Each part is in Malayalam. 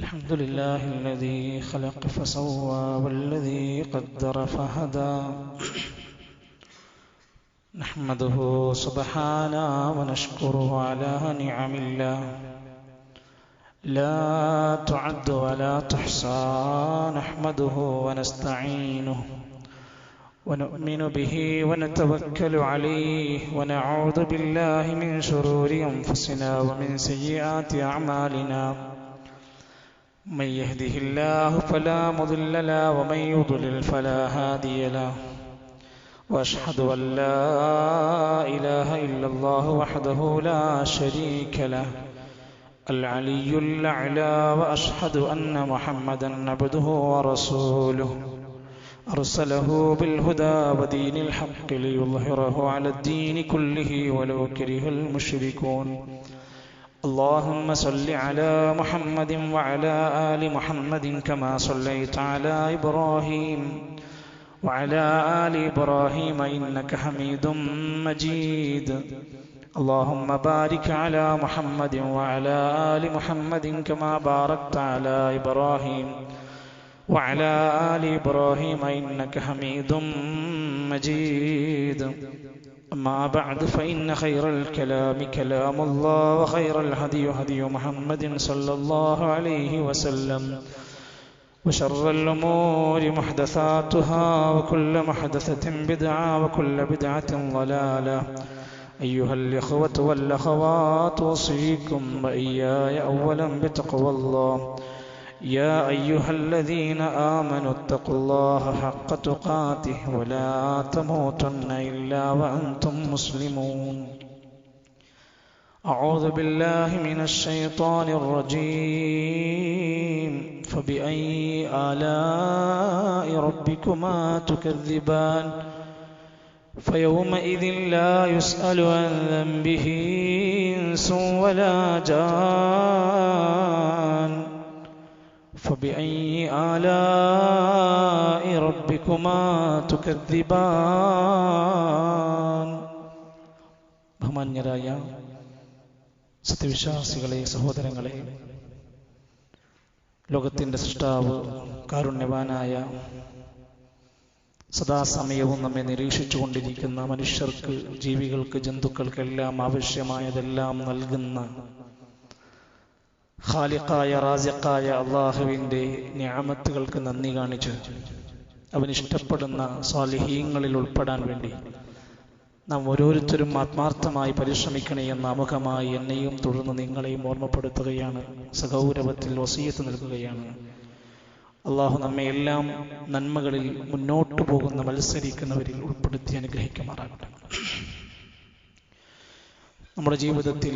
الحمد لله الذي خلق فسوى والذي قدر فهدى نحمده سبحانه ونشكره على نعم الله لا تعد ولا تحصى نحمده ونستعينه ونؤمن به ونتوكل عليه ونعوذ بالله من شرور أنفسنا ومن سيئات أعمالنا من يهده الله فلا مضل له ومن يضلل فلا هادي له وأشهد أن لا إله إلا الله وحده لا شريك له العلي الأعلى وأشهد أن محمدا عبده ورسوله أرسله بالهدى ودين الحق ليظهره على الدين كله ولو كره المشركون اللهم صل على محمد وعلى آل محمد كما صليت على إبراهيم وعلى آل إبراهيم إنك حميد مجيد اللهم بارك على محمد وعلى آل محمد كما باركت على إبراهيم وعلى آل إبراهيم إنك حميد مجيد أما بعد فإن خير الكلام كلام الله وخير الهدي هدي محمد صلى الله عليه وسلم وشر الأمور محدثاتها وكل محدثة بدعة وكل بدعة ضلالة أيها الإخوة والأخوات أوصيكم وإياي أولا بتقوى الله يا أيها الذين آمنوا اتقوا الله حق تقاته ولا تموتن إلا وأنتم مسلمون أعوذ بالله من الشيطان الرجيم فبأي آلاء ربكما تكذبان فيومئذ لا يسأل عن ذنبه إنس ولا جان فبأي آلاء ربكما تكذبان ബഹുമാന്യരായ സത്യവിശ്വാസികളെ, സഹോദരങ്ങളെ, ലോകത്തിൻ്റെ സൃഷ്ടാവ് കാരുണ്യവാനായ സദാസമയവും നമ്മെ നിരീക്ഷിച്ചുകൊണ്ടിരിക്കുന്ന മനുഷ്യർക്ക്, ജീവികൾക്ക്, ജന്തുക്കൾക്കെല്ലാം ആവശ്യമായതെല്ലാം നൽകുന്ന ഖാലിഖായ റാസിഖായ അള്ളാഹുവിൻ്റെ നിഅമത്തുകൾക്ക് നന്ദി കാണിച്ച് അവനിഷ്ടപ്പെടുന്ന സ്വാലിഹീങ്ങളിൽ ഉൾപ്പെടാൻ വേണ്ടി നാം ഓരോരുത്തരും ആത്മാർത്ഥമായി പരിശ്രമിക്കണേ എന്ന ആമുഖമായി എന്നെയും തുടർന്ന് നിങ്ങളെയും ഓർമ്മപ്പെടുത്തുകയാണ്, സഗൗരവത്തിൽ വസിയത്ത് നൽകുകയാണ്. അള്ളാഹു നമ്മെ എല്ലാം നന്മകളിൽ മുന്നോട്ടു പോകുന്ന മത്സരിക്കുന്നവരിൽ ഉൾപ്പെടുത്തി അനുഗ്രഹിക്കുമാറാകട്ടെ. നമ്മുടെ ജീവിതത്തിൽ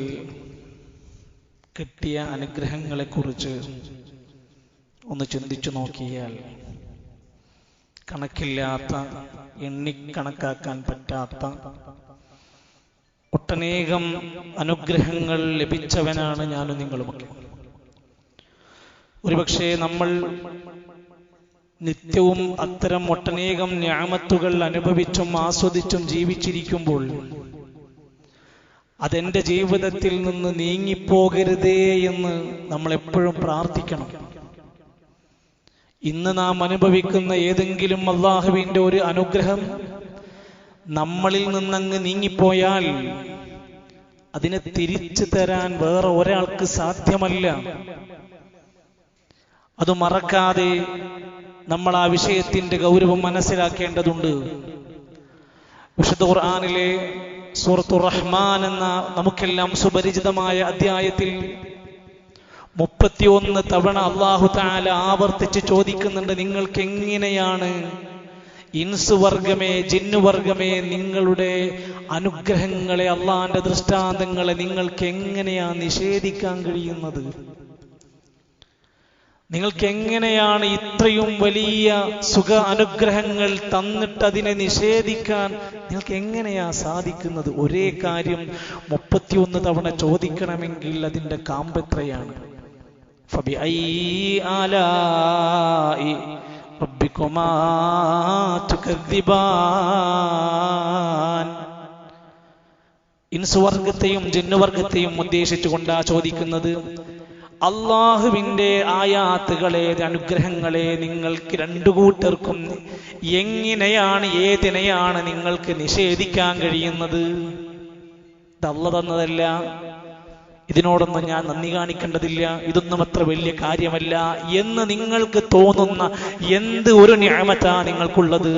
കിട്ടിയ അനുഗ്രഹങ്ങളെക്കുറിച്ച് ഒന്ന് ചിന്തിച്ചു നോക്കിയാൽ കണക്കില്ലാത്ത, എണ്ണിക്കണക്കാക്കാൻ പറ്റാത്ത ഒട്ടനേകം അനുഗ്രഹങ്ങൾ ലഭിച്ചവനാണ് ഞാനും നിങ്ങളുമൊക്കെ. ഒരുപക്ഷെ നമ്മൾ നിത്യവും അത്തരം ഒട്ടനേകം നിഅമത്തുകൾ അനുഭവിച്ചും ആസ്വദിച്ചും ജീവിച്ചിരിക്കുമ്പോൾ അതെന്റെ ജീവിതത്തിൽ നിന്ന് നീങ്ങിപ്പോകരുതേ എന്ന് നമ്മൾ എപ്പോഴും പ്രാർത്ഥിക്കണം. ഇന്ന് നാം അനുഭവിക്കുന്ന ഏതെങ്കിലും അല്ലാഹുവിന്റെ ഒരു അനുഗ്രഹം നമ്മളിൽ നിന്നങ്ങ് നീങ്ങിപ്പോയാൽ അതിനെ തിരിച്ചു തരാൻ വേറെ ഒരാൾക്ക് സാധ്യമല്ല. അത് മറക്കാതെ നമ്മൾ ആ വിഷയത്തിന്റെ ഗൗരവം മനസ്സിലാക്കേണ്ടതുണ്ട്. വിശുദ്ധ ഖുർആനിലെ സൂറത്തുർ റഹ്മാൻ എന്ന നമുക്കെല്ലാം സുപരിചിതമായ അധ്യായത്തിൽ 31 തവണ അല്ലാഹു തആല ആവർത്തിച്ച് ചോദിക്കുന്നുണ്ട്, നിങ്ങൾക്ക് എങ്ങനെയാണ് ഇൻസ് വർഗമേ, ജിന്നു വർഗമേ, നിങ്ങളുടെ അനുഗ്രഹങ്ങളെ, അള്ളാന്റെ ദൃഷ്ടാന്തങ്ങളെ നിങ്ങൾക്ക് എങ്ങനെയാ നിഷേധിക്കാൻ കഴിയുന്നത്? നിങ്ങൾക്ക് എങ്ങനെയാണ് ഇത്രയും വലിയ സുഖ അനുഗ്രഹങ്ങൾ തന്നിട്ട് അതിനെ നിഷേധിക്കാൻ നിങ്ങൾക്ക് എങ്ങനെയാ സാധിക്കുന്നത്? ഒരേ കാര്യം 31 തവണ ചോദിക്കണമെങ്കിൽ അതിന്റെ കാമ്പെത്രയാണ്? فبأي آلاء ربكما تكذبان. ഇൻസുവർഗത്തെയും ജിന്നുവർഗത്തെയും ഉദ്ദേശിച്ചുകൊണ്ടാ ചോദിക്കുന്നത്. അള്ളാഹുവിൻ്റെ ആയാത്തുകളെ, അനുഗ്രഹങ്ങളെ നിങ്ങൾക്ക് രണ്ടു കൂട്ടർക്കും എങ്ങനെയാണ്, ഏതിനെയാണ് നിങ്ങൾക്ക് നിഷേധിക്കാൻ കഴിയുന്നത്? ഇത് അല്ലാഹ് തന്നതല്ല, ഇതിനോടൊന്നും ഞാൻ നന്ദി കാണിക്കേണ്ടതില്ല, ഇതൊന്നും അത്ര വലിയ കാര്യമല്ല എന്ന് നിങ്ങൾക്ക് തോന്നുന്ന എന്ത് ഒരു നിഅമത്താ നിങ്ങൾക്കുള്ളത്?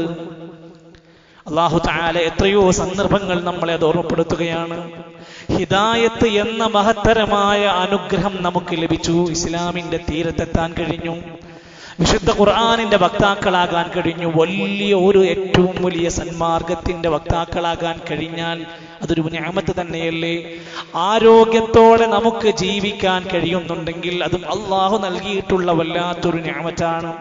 അല്ലാഹു തആല എത്രയോ സന്ദർഭങ്ങൾ നമ്മളെ അത് ഓർമ്മപ്പെടുത്തുകയാണ്. ഹിദായത്ത് എന്ന മഹത്തരമായ അനുഗ്രഹം നമുക്ക് ലഭിച്ചു. ഇസ്ലാമിന്റെ തീരത്തെത്താൻ കഴിഞ്ഞു, വിശുദ്ധ ഖുർആനിന്റെ വക്താക്കളാകാൻ കഴിഞ്ഞു. ഏറ്റവും വലിയ സന്മാർഗത്തിന്റെ വക്താക്കളാകാൻ കഴിഞ്ഞാൽ അതൊരു നിഅമത്ത് തന്നെയല്ലേ? ആരോഗ്യത്തോടെ നമുക്ക് ജീവിക്കാൻ കഴിയുന്നുണ്ടെങ്കിൽ അതും അള്ളാഹു നൽകിയിട്ടുള്ള വല്ലാത്തൊരു നിഅമത്താണ്.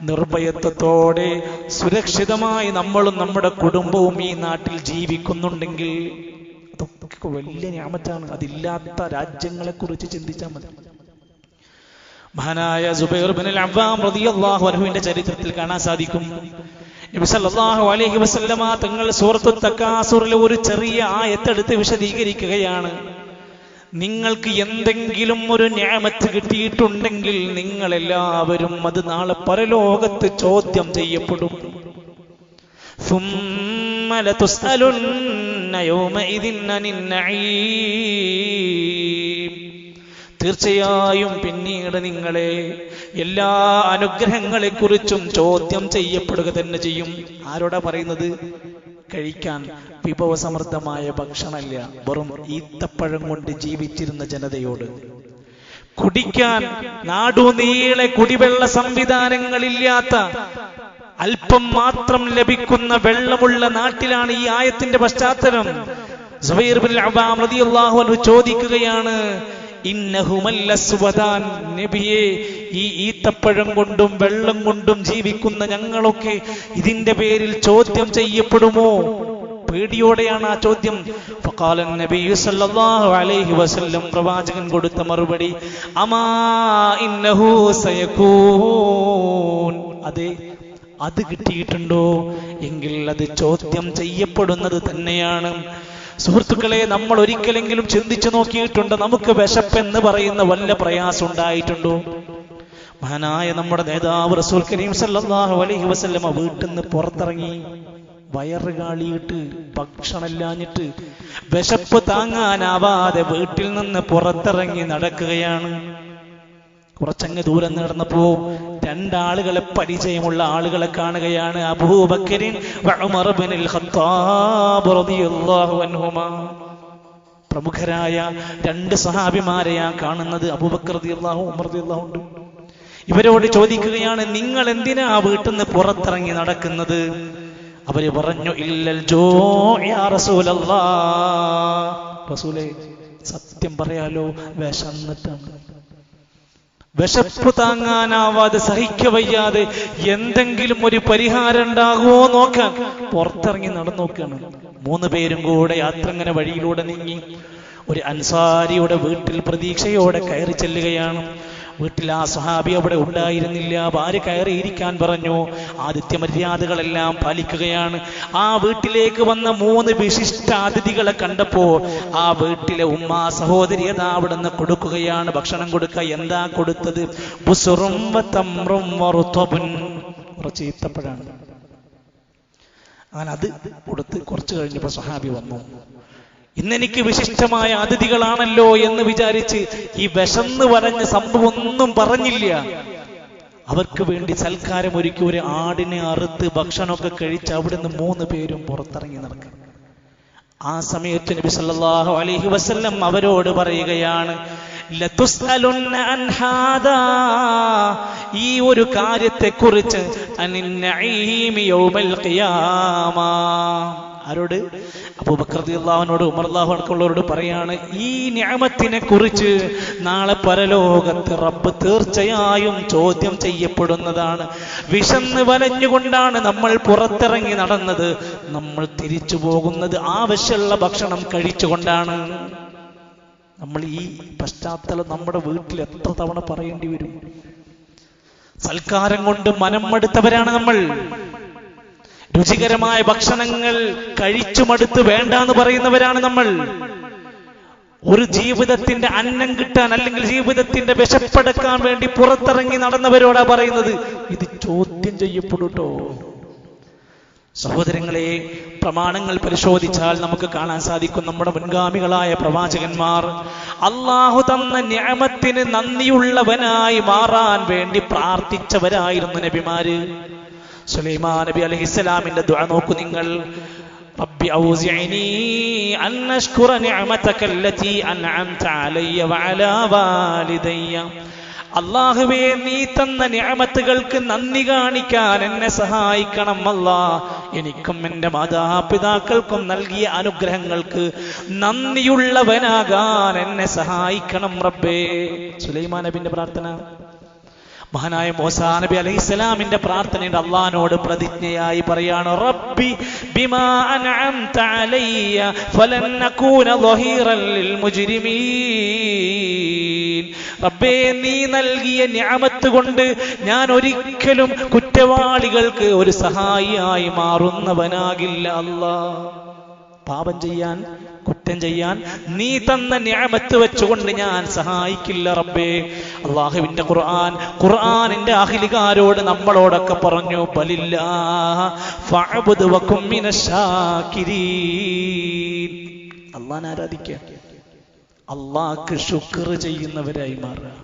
നിർഭയത്വത്തോടെ സുരക്ഷിതമായി നമ്മളും നമ്മുടെ കുടുംബവും ഈ നാട്ടിൽ ജീവിക്കുന്നുണ്ടെങ്കിൽ അതൊക്കെ വലിയ നിഅമത്താണ്. അതില്ലാത്ത രാജ്യങ്ങളെ കുറിച്ച് ചിന്തിച്ചാൽ മതി. മഹാനായ സുബൈർ ബിൻ അൽ-അവ്വാം റളിയല്ലാഹു അൻഹുവിന്റെ ചരിത്രത്തിൽ കാണാൻ സാധിക്കും, നബി സല്ലല്ലാഹു അലൈഹി വസല്ലമ തങ്ങൾ സൂറത്തുൽ തകാസുറിലെ ഒരു ചെറിയ ആയത്തെടുത്ത് വിശദീകരിക്കുകയാണ്. നിങ്ങൾക്ക് എന്തെങ്കിലും ഒരു നിഅമത്ത് കിട്ടിയിട്ടുണ്ടെങ്കിൽ നിങ്ങളെല്ലാവരും അത് നാളെ പരലോകത്ത് ചോദ്യം ചെയ്യപ്പെടും. ثُمَّ لَتُسْأَلُنَّ يَوْمَئِذٍ عَنِ النَّعِيمِ. തീർച്ചയായും പിന്നീട് നിങ്ങളെ എല്ലാ അനുഗ്രഹങ്ങളെ കുറിച്ചും ചോദ്യം ചെയ്യപ്പെടുക തന്നെ ചെയ്യും. ആരോടാ പറയുന്നത്? കഴിക്കാൻ വിഭവസമൃദ്ധമായ ഭക്ഷണമല്ല, വെറും ഈത്തപ്പഴം കൊണ്ട് ജീവിച്ചിരുന്ന ജനതയോട്. കുടിക്കാൻ നാടുനീളെ കുടിവെള്ള സംവിധാനങ്ങളില്ലാത്ത, അല്പം മാത്രം ലഭിക്കുന്ന വെള്ളമുള്ള നാട്ടിലാണ് ഈ ആയത്തിന്റെ പശ്ചാത്തലം. സുബൈർ ബിൻ അൽ-അവ്വാം റളിയല്ലാഹു അൻഹു ചോദിക്കുകയാണ്, ഇന്നഹുമല്ലസ്വദാൻ, നബിയേ, ഈ ഈത്തപ്പഴം കൊണ്ടും വെള്ളം കൊണ്ടും ജീവിക്കുന്ന ഞങ്ങളൊക്കെ ഇതിന്റെ പേരിൽ ചോദ്യം ചെയ്യപ്പെടുമോ? പേടിയോടെയാണ് ആ ചോദ്യം. ഫഖാല നബിയു സല്ലല്ലാഹു അലൈഹി വസല്ലം, പ്രവാചകൻ കൊടുത്ത മറുപടി, അമാ ഇന്നഹു സയകൂൻ. അതെ, അത് കിട്ടിയിട്ടുണ്ടോ എങ്കിൽ അത് ചോദ്യം ചെയ്യപ്പെടുന്നത് തന്നെയാണ്. സുഹൃത്തുക്കളെ, നമ്മൾ ഒരിക്കലെങ്കിലും ചിന്തിച്ചു നോക്കിയിട്ടുണ്ട്, നമുക്ക് വിശപ്പെന്ന് പറയുന്ന വല്ല പ്രയാസം ഉണ്ടായിട്ടുണ്ടോ? മഹാനായ നമ്മുടെ നേതാവ് റസൂൽ കരീം സല്ലല്ലാഹു അലൈഹി വസല്ലമ വീട്ടിൽ നിന്ന് പുറത്തിറങ്ങി, വയറ് കാളിയിട്ട് ഭക്ഷണമില്ലാഞ്ഞിട്ട് വിശപ്പ് താങ്ങാനാവാതെ വീട്ടിൽ നിന്ന് പുറത്തിറങ്ങി നടക്കുകയാണ്. കുറച്ചങ്ങ് ദൂരം നടന്നപ്പോ രണ്ടാളുകളെ, പരിചയമുള്ള ആളുകളെ കാണുകയാണ്. അബൂബക്കറിൻ വ ഉമർ ഇബ്നുൽ ഖത്താബ് റളിയല്ലാഹു അൻഹുമാ. പ്രമുഖരായ രണ്ട് സഹാബിമാരെയാ കാണുന്നത്. അബൂബക്കർ റളിയല്ലാഹു, ഉമർ റളിയല്ലാഹു ഉണ്ട്. ഇവരോട് ചോദിക്കുകയാണ്, നിങ്ങൾ എന്തിനാ വീട്ടിൽ നിന്ന് പുറത്തിറങ്ങി നടക്കുന്നത്? അവര് പറഞ്ഞു, ഇല്ലൽ ജോ യാ റസൂലല്ലാഹ്. റസൂലേ, സത്യം പറയാലോ, വിശന്നിട്ടാണ്. വിശപ്പ് താങ്ങാനാവാതെ, സഹിക്കവയ്യാതെ എന്തെങ്കിലും ഒരു പരിഹാരം ഉണ്ടാകുമോ നോക്കാൻ പുറത്തിറങ്ങി നടന്നു നോക്കുകയാണ്. 3 പേരും കൂടെ യാത്ര ഇങ്ങനെ വഴിയിലൂടെ നീങ്ങി ഒരു അൻസാരിയുടെ വീട്ടിൽ പ്രതീക്ഷയോടെ കയറി ചെല്ലുകയാണ്. വീട്ടിൽ ആ സ്വഹാബി അവിടെ ഉണ്ടായിരുന്നില്ല. ഭാര്യ കയറിയിരിക്കാൻ പറഞ്ഞു. ആതിഥ്യ മര്യാദകളെല്ലാം പാലിക്കുകയാണ്. ആ വീട്ടിലേക്ക് വന്ന 3 വിശിഷ്ട അതിഥികളെ കണ്ടപ്പോ ആ വീട്ടിലെ ഉമ്മ സഹോദരി അതാ അവിടെ നിന്ന് കൊടുക്കുകയാണ്, ഭക്ഷണം കൊടുക്കുക. എന്താ കൊടുത്തത്? ബുസ്റും വതംറും വറുതബുൻ, കുറച്ച് ഈത്തപ്പഴാണ്. അങ്ങനെ അത് കൊടുത്ത് കുറച്ച് കഴിഞ്ഞപ്പോൾ സ്വഹാബി വന്നു. ഇന്നെനിക്ക് വിശിഷ്ടമായ അതിഥികളാണല്ലോ എന്ന് വിചാരിച്ച് ഈ വിശന്ന് പറഞ്ഞ സംഭവം ഒന്നും പറഞ്ഞില്ല. അവർക്ക് വേണ്ടി സൽക്കാരം ഒരുക്കി ഒരു ആടിനെ അറുത്ത് ഭക്ഷണമൊക്കെ കഴിച്ച് അവിടുന്ന് 3 പേരും പുറത്തിറങ്ങി നടക്കുക. ആ സമയത്ത് നബി സല്ലല്ലാഹു അലൈഹി വസല്ലം അവരോട് പറയുകയാണ്, ലതുസ്അലുന്ന അൻ ഹാദാ, ഈ ഒരു കാര്യത്തെക്കുറിച്ച്, അനിൻ നഈമി യൗമൽ ഖിയാമ. ആരോട്? അബൂബക്കർ റളിയല്ലാഹു അൻഹു, ഉമർ റളിയല്ലാഹു അൻഹുള്ളവരോട് പറയാണ്, ഈ നിഅമത്തിനെ കുറിച്ച് നാളെ പരലോകത്ത് റബ്ബ് തീർച്ചയായും ചോദ്യം ചെയ്യപ്പെടുന്നതാണ്. വിശന്ന് വലഞ്ഞുകൊണ്ടാണ് നമ്മൾ പുറത്തിറങ്ങി നടന്നത്. നമ്മൾ തിരിച്ചു പോകുന്നത് ആവശ്യമുള്ള ഭക്ഷണം കഴിച്ചുകൊണ്ടാണ്. നമ്മൾ ഈ പശ്ചാത്തലം നമ്മുടെ വീട്ടിൽ എത്ര തവണ പറയേണ്ടി വരും? സൽക്കാരം കൊണ്ട് മനം മടുത്തവരാണ് നമ്മൾ. രുചികരമായ ഭക്ഷണങ്ങൾ കഴിച്ചു മടുത്ത് വേണ്ടാന്ന് പറയുന്നവരാണ് നമ്മൾ. ഒരു ജീവിതത്തിന്റെ അന്നം കിട്ടാൻ അല്ലെങ്കിൽ ജീവിതത്തിന്റെ വിശപ്പടക്കാൻ വേണ്ടി പുറത്തിറങ്ങി നടന്നവരോടാ പറയുന്നത്, ഇത് ചോദ്യം ചെയ്യപ്പെടൂട്ടോ. സഹോദരങ്ങളെ, പ്രമാണങ്ങൾ പരിശോധിച്ചാൽ നമുക്ക് കാണാൻ സാധിക്കും, നമ്മുടെ മുൻഗാമികളായ പ്രവാചകന്മാർ അള്ളാഹു തന്ന നിഅമത്തിന് നന്ദിയുള്ളവനായി മാറാൻ വേണ്ടി പ്രാർത്ഥിച്ചവരായിരുന്നു നബിമാര്. സുലൈമാൻ നബി അലൈഹിസ്സലാമിന്റെ ദുആ നോക്കൂ നിങ്ങൾ. റബ്ബി ഔസിഅനി അൻ അശ്കുറ നിഅമതക അല്ലതി അൻഅംത അലയ്യ വഅലാ വാലിദയ്യ. അല്ലാഹുവേ, നീ തന്ന നിഅമത്തുകൾക്ക് നന്ദി കാണിക്കാൻ എന്നെ സഹായിക്കണം അല്ലാ. എനിക്കും എൻ്റെ മാതാപിതാക്കൾക്കും നൽകിയ അനുഗ്രഹങ്ങൾക്ക് നന്ദിയുള്ളവനാകാൻ എന്നെ സഹായിക്കണം റബ്ബേ. സുലൈമാൻ നബിന്റെ പ്രാർത്ഥന. മഹാനായ മൂസാ നബി അലൈഹിസ്സലാമിന്റെ പ്രാർത്ഥനയുടെ അള്ളാഹിനോട് പ്രതിജ്ഞയായി പറയാണ്, റബ്ബി ബിമാ അൻഅംത അലയ്യ ഫലൻ നകൂന ളഹീറൻ ലിൽ മുജ്രിമീൻ. റബ്ബേ, നീ നൽകിയ നിഅമത്ത് കൊണ്ട് ഞാൻ ഒരിക്കലും കുറ്റവാളികൾക്ക് ഒരു സഹായിയായി മാറുന്നവനാകില്ല അല്ലാഹ്. പാപം ചെയ്യാൻ, കുറ്റം ചെയ്യാൻ നീ തന്ന നിഅമത്ത് വെച്ചുകൊണ്ട് ഞാൻ സഹായിക്കില്ല റബ്ബേ. അല്ലാഹുവിന്റെ ഖുർആനിന്റെ അഹ്ലികാരോട് നമ്മളോടൊക്കെ പറഞ്ഞു, ബലില്ലാഹ ഫഅബ്ദു വകും മിനശ്ശാകിരീൻ. അല്ലാഹനെ ആരാധിക്കുക, അല്ലാഹ്ക്ക് ശുക്ർ ചെയ്യുന്നവരായി മാറുക.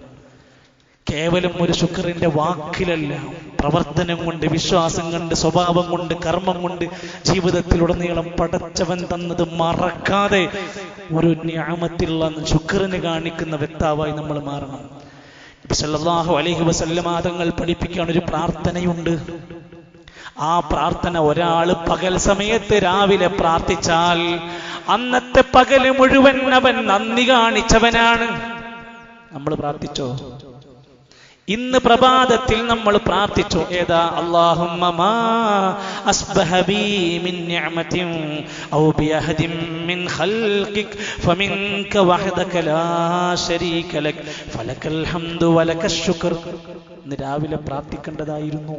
കേവലം ഒരു ശുക്രിന്റെ വാക്കിലല്ല, പ്രവർത്തനം കൊണ്ട്, വിശ്വാസം കൊണ്ട്, സ്വഭാവം കൊണ്ട്, കർമ്മം കൊണ്ട് ജീവിതത്തിലുടനീളം പടച്ചവൻ തന്നത് മറക്കാതെ ഒരു നിഅമത്തുള്ള ശുക്രിന് കാണിക്കുന്ന വ്യക്താവായി നമ്മൾ മാറണം. സല്ലല്ലാഹു അലൈഹി വസല്ലമ തങ്ങൾ പഠിപ്പിക്കാൻ ഒരു പ്രാർത്ഥനയുണ്ട്. ആ പ്രാർത്ഥന ഒരാൾ പകൽ സമയത്ത് രാവിലെ പ്രാർത്ഥിച്ചാൽ അന്നത്തെ പകല് മുഴുവൻ അവൻ നന്ദി കാണിച്ചവനാണ്. നമ്മൾ പ്രാർത്ഥിച്ചോ? ഇന്ന് പ്രഭാതത്തിൽ നമ്മൾ പ്രാർത്ഥിച്ചു. ഏതാ? അല്ലാഹുമ്മ മാ അസ്ബഹ ബി മിൻ നിഅമതിൻ ഔ ബിഅഹദിൻ മിൻ ഖൽഖിക ഫമിൻക വഹദക ലാ ശരീക ലക ഫലകൽ ഹംദു വലകശ് ശുക്ർ. ഇന്ന് രാവിലെ പ്രാർത്ഥിക്കേണ്ടതായിരുന്നു.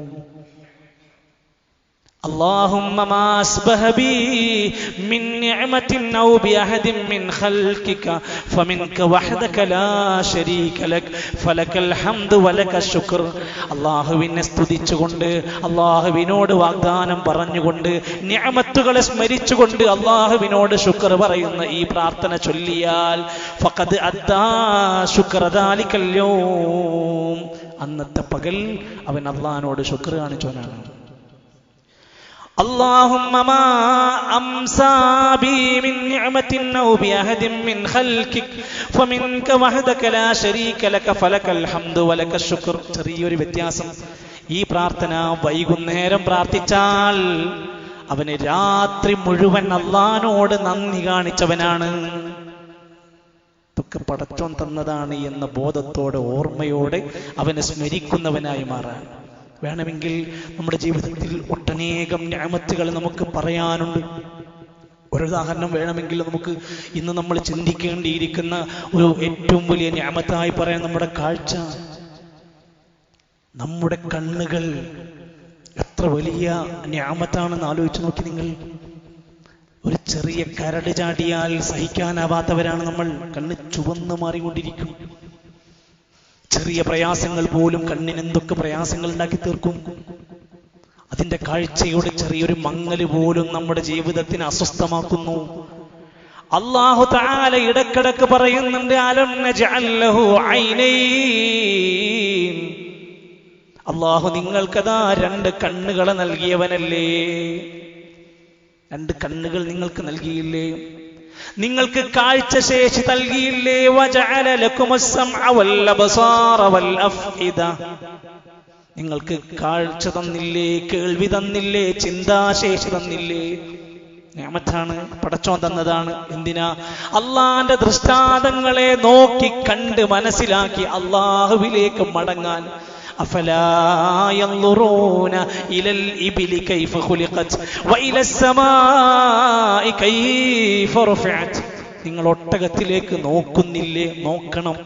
اللهم ما أصبح بي من نعمة أو بأحد من خلقك فمنك وحدك لا شريك لك فلك الحمد ولك الشكر. അല്ലാഹുവിനെ സ്തുതിച്ചുകൊണ്ട്, അല്ലാഹുവിനോട് വാഗ്ദാനം പറഞ്ഞുകൊണ്ട്, നിഅമത്തുകളെ സ്മരിച്ചുകൊണ്ട് അല്ലാഹുവിനോട് ശുക്ർ പറയുന്ന ഈ പ്രാർത്ഥന ചൊല്ലിയാൽ ഫഖദ് അദ്ദാ ശുക്ര ദാലികൽ യൗം. അന്നത്തെ പകൽ അവൻ അല്ലാഹുവിനോട് ശുക്ർ കാണിച്ചവനാണ്. اللهم ما أمسى بي من نعمة أو بأحد من خلقك فمنك وحدك لا شريك لك فلك الحمد ولك الشكر. ചെറിയൊരു വ്യത്യാസം. ഈ പ്രാർത്ഥന വൈകുന്നേരം പ്രാർത്ഥിച്ചാൽ അവന് രാത്രി മുഴുവൻ അല്ലാഹുവിനോട് നന്ദി കാണിച്ചവനാണ്. ഇതൊക്കെ പടച്ചോൻ തന്നതാണ് എന്ന ബോധത്തോടെ, ഓർമ്മയോടെ അവനെ സ്മരിക്കുന്നവനായി മാറാൻ വേണമെങ്കിൽ നമ്മുടെ ജീവിതത്തിൽ ഒട്ടനേകം നിഅമത്തുകൾ നമുക്ക് പറയാനുണ്ട്. ഒരു ഉദാഹരണം വേണമെങ്കിൽ നമുക്ക് ഇന്ന് നമ്മൾ ചിന്തിക്കേണ്ടിയിരിക്കുന്ന ഒരു ഏറ്റവും വലിയ നിഅമത്തായി പറയാൻ നമ്മുടെ കാഴ്ച, നമ്മുടെ കണ്ണുകൾ എത്ര വലിയ നിഅമത്താണെന്ന് ആലോചിച്ച് നോക്കി നിങ്ങൾ. ഒരു ചെറിയ കരട് ചാടിയാൽ സഹിക്കാനാവാത്തവരാണ് നമ്മൾ. കണ്ണ് ചുവന്ന് മാറിക്കൊണ്ടിരിക്കും. ചെറിയ പ്രയാസങ്ങൾ പോലും കണ്ണിന് എന്തൊക്കെ പ്രയാസങ്ങൾ ഉണ്ടാക്കി തീർക്കും. അതിന്റെ കാഴ്ചയുടെ ചെറിയൊരു മങ്ങല് പോലും നമ്മുടെ ജീവിതത്തിന് അസ്വസ്ഥമാക്കുന്നു. അല്ലാഹു തആല ഇടക്കിടക്ക് പറയുന്നുണ്ട്, അലം നജഅൽ ലഹു ഐനൈൻ. അല്ലാഹു നിങ്ങൾക്കതാ രണ്ട് കണ്ണുകളെ നൽകിയവനല്ലേ? രണ്ട് കണ്ണുകൾ നിങ്ങൾക്ക് നൽകിയില്ലേ? നിങ്ങൾക്ക് കാഴ്ചശേഷി നൽകിയില്ലേ? വജഅല ലക്കുമുസ് സമഅ വൽ അബ്സാറ വൽ അഫ്ഇദ. നിങ്ങൾക്ക് കാഴ്ച തന്നില്ലേ? കേൾവി തന്നില്ലേ? ചിന്താശേഷി തന്നില്ലേ? നിഅമത്താണ്, പടച്ചോൻ തന്നതാണ്. എന്തിനാ? അല്ലാഹുവിന്റെ ദൃഷ്ടാന്തങ്ങളെ നോക്കി കണ്ട് മനസ്സിലാക്കി അല്ലാഹുവിലേക്ക് മടങ്ങാൻ. أفلا ينظرون إلى الإبل كيف خلقت وإلى السماء كيف رفعت. നിങ്ങൾ ഒട്ടകത്തിലേക്ക് നോക്കുന്നില്ലേ? നോക്കണം.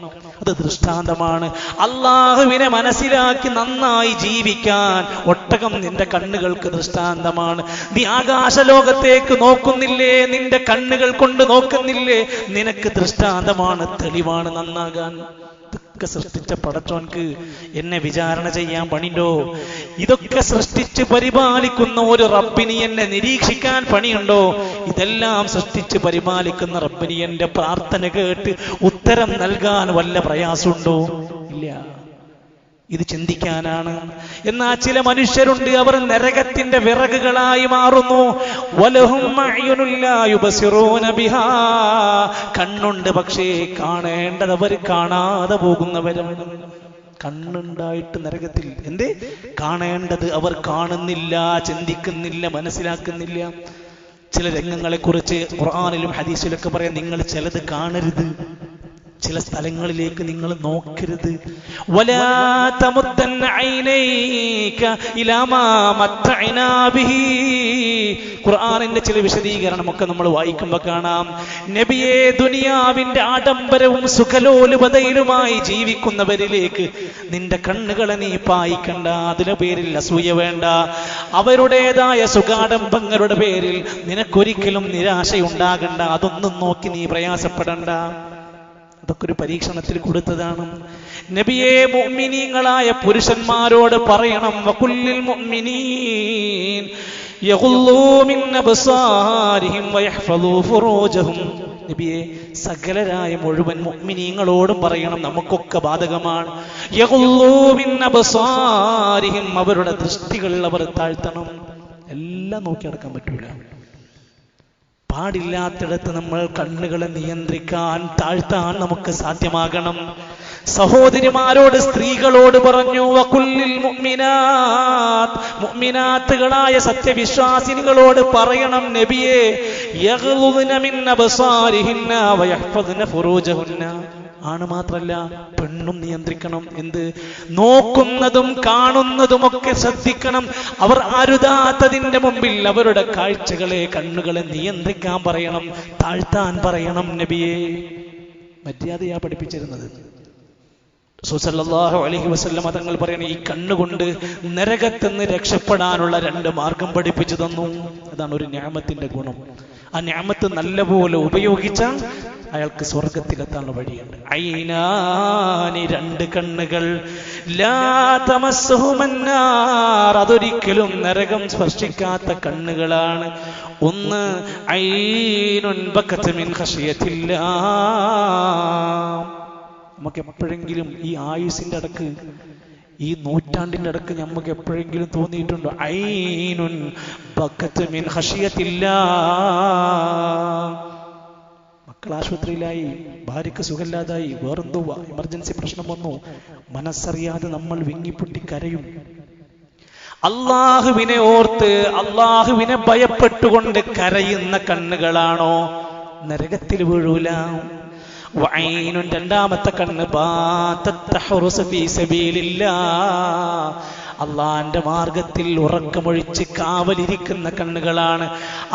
അത് ദൃഷ്ടാന്തമാണ്. അള്ളാഹുവിനെ മനസ്സിലാക്കി നന്നായി ജീവിക്കാൻ ഒട്ടകം നിന്റെ കണ്ണുകൾക്ക് ദൃഷ്ടാന്തമാണ്. നീ ആകാശലോകത്തേക്ക് നോക്കുന്നില്ലേ? നിന്റെ കണ്ണുകൾ കൊണ്ട് നോക്കുന്നില്ലേ? നിനക്ക് ദൃഷ്ടാന്തമാണ്, തെളിവാണ് നന്നാകാൻ. ഇതൊക്കെ സൃഷ്ടിച്ച പടച്ചോൻക്ക് എന്നെ വിചാരണ ചെയ്യാൻ പണിയുണ്ടോ? ഇതൊക്കെ സൃഷ്ടിച്ച് പരിപാലിക്കുന്ന ഒരു റബ്ബിനി എന്നെ നിരീക്ഷിക്കാൻ പണിയുണ്ടോ? ഇതെല്ലാം സൃഷ്ടിച്ച് പരിപാലിക്കുന്ന റബ്ബിനി എന്റെ പ്രാർത്ഥന കേട്ട് ഉത്തരം നൽകാൻ വല്ല പ്രയാസമുണ്ടോ? ഇല്ല. ഇത് ചിന്തിക്കാനാണ്. എന്നാൽ ചില മനുഷ്യരുണ്ട്, അവർ നരകത്തിന്റെ വിറകുകളായി മാറുന്നു. വലഹും അയ്യുനുൻ ലാ യുബസിറൂന ബിഹാ, കണ്ണുണ്ട് പക്ഷേ കാണേണ്ടത് അവർ കാണാതെ പോകുന്നവരാണ്. കണ്ണുണ്ടായിട്ട് നരകത്തിൽ. എന്തേ? കാണേണ്ടത് അവർ കാണുന്നില്ല, ചിന്തിക്കുന്നില്ല, മനസ്സിലാക്കുന്നില്ല. ചില രംഗങ്ങളെ കുറിച്ച് ഖുർആനിലും ഹദീസിലൊക്കെ പറയാം, നിങ്ങൾ ചിലത് കാണരുത്, ചില സ്ഥലങ്ങളിലേക്ക് നിങ്ങൾ നോക്കരുത്. വലാ തമുദ്ദന്ന ഐനൈക ഇലാ മാ മത്തഅനാ ബിഹി. ഖുർആനിന്റെ ചില വിശദീകരണമൊക്കെ നമ്മൾ വായിക്കുമ്പോൾ കാണാം, നബിയെ, ദുനിയാവിന്റെ ആഡംബരവും സുഖലോലുപതയിലുമായി ജീവിക്കുന്നവരിലേക്ക് നിന്റെ കണ്ണുകളെ നീ പായിക്കണ്ട. അതിന്റെ പേരിൽ അസൂയ വേണ്ട. അവരുടേതായ സുഖാഡംബങ്ങളുടെ പേരിൽ നിനക്കൊരിക്കലും നിരാശയുണ്ടാകണ്ട. അതൊന്നും നോക്കി നീ പ്രയാസപ്പെടണ്ട. അതൊക്കെ ഒരു പരീക്ഷണത്തിൽ കൊടുത്തതാണ്. നബിയെ, മുഅ്മിനീങ്ങളായ പുരുഷന്മാരോട് പറയണം, വകുല്ലിൽ മുഅ്മിനീൻ യഗുല്ലൂ മിൻ അബ്സാരിഹിം വയഹ്ഫളൂ ഫുറൂജഹും. നബിയെ, സകലരായ മുഴുവൻ മുഅ്മിനീങ്ങളോടും പറയണം, നമുക്കൊക്കെ ബാധകമാണ്. യഗുല്ലൂ മിൻ അബ്സാരിഹിം, അവരുടെ ദൃഷ്ടികൾ അവർ താഴ്ത്തണം. എല്ലാം നോക്കി നടക്കാൻ പറ്റൂല. പാടില്ലാത്തിടത്ത് നമ്മൾ കണ്ണുകളെ നിയന്ത്രിക്കാൻ, താഴ്ത്താൻ നമുക്ക് സാധ്യമാകണം. സഹോദരിമാരോട്, സ്ത്രീകളോട് പറഞ്ഞു, വകുല്ലിൽ മുഅ്മിനാത്ത്, മുഅ്മിനാത്തുകളായ സത്യവിശ്വാസിനികളോട് പറയണം, നബിയെ, യഗ്ളുദ്ന മിൻ അബ്സാരിഹിന്ന വയഹ്ഫദ്ന ഫുറൂജഹുന്ന. ആണ് മാത്രല്ല, പെണ്ണും നിയന്ത്രിക്കണം. എന്ത്? നോക്കുന്നതും കാണുന്നതുമൊക്കെ ശ്രദ്ധിക്കണം. അവർ അരുതാത്തതിന്റെ മുമ്പിൽ അവരുടെ കാഴ്ചകളെ, കണ്ണുകളെ നിയന്ത്രിക്കാൻ പറയണം, താഴ്ത്താൻ പറയണം. നബിയെ, മര്യാദയാ പഠിപ്പിച്ചിരുന്നത്. റസൂൽ സല്ലല്ലാഹു അലൈഹി വസല്ലം തങ്ങൾ പറയണ, ഈ കണ്ണുകൊണ്ട് നരകത്തെന്ന് രക്ഷപ്പെടാനുള്ള 2 മാർഗം പഠിപ്പിച്ചു തന്നു. അതാണ് ഒരു നിഅമത്തിന്റെ ഗുണം. ആ നിഅമത്ത് നല്ലപോലെ ഉപയോഗിച്ചാൽ അയാൾക്ക് സ്വർഗത്തിലെത്താനുള്ള വഴിയുണ്ട്. ഐനാനി, 2 കണ്ണുകൾ, ലാ തമസ്സുഹുമന്നാർ, അതൊരിക്കലും നരകം സ്പർശിക്കാത്ത കണ്ണുകളാണ്. ഒന്ന്, ഐനുൻ ബകത് മിൻ ഖശിയത്തില്ലാ. നമുക്ക് എപ്പോഴെങ്കിലും ഈ ആയുസിന്റെ അടക്ക്, ഈ നൂറ്റാണ്ടിന്റെ അടക്ക് നമുക്ക് എപ്പോഴെങ്കിലും തോന്നിയിട്ടുണ്ടോ? ഐനുൻ ബകത് മിൻ ഖശിയത്തില്ലാ. മക്കൾ ആശുപത്രിയിലായി, ഭാര്യക്ക് സുഖമില്ലാതായി, വേറെന്തോ എമർജൻസി പ്രശ്നം വന്നു, മനസ്സറിയാതെ നമ്മൾ വിങ്ങിപ്പൊട്ടി കരയും. അള്ളാഹുവിനെ ഓർത്ത്, അള്ളാഹുവിനെ ഭയപ്പെട്ടുകൊണ്ട് കരയുന്ന കണ്ണുകളാണോ? നരകത്തിൽ വീഴൂല. വഈനുൻ, 2ാമത്തെ കണ്ണ്, ബാതത് തഹ്റുസു ഫീ സബീലില്ലാഹ്, അള്ളാന്റെ മാർഗത്തിൽ ഉറക്കമൊഴിച്ച് കാവലിരിക്കുന്ന കണ്ണുകളാണ്.